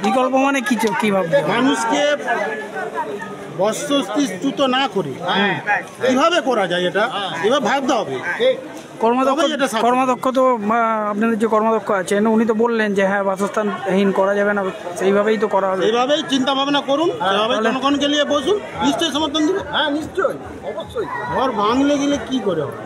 বিকল্প মানে কি ভাববে? মানুষকে বস্তুচ্যুত না করে কিভাবে করা যায় এটা এবার ভাবতে হবে। কর্মদক্ষ তো আপনাদের যে কর্মদক্ষ আছেন উনি তো বললেন যে হ্যাঁ বাসস্থানহীন করা যাবে না, সেইভাবেই তো করা হবে। এইভাবেই চিন্তা ভাবনা করুন, জনগণকে নিয়ে বসুন, নিশ্চয়ই সমর্থন দেবে। হ্যাঁ নিশ্চয়ই, অবশ্যই। ঘর ভাঙলে গেলে কি করে হবে?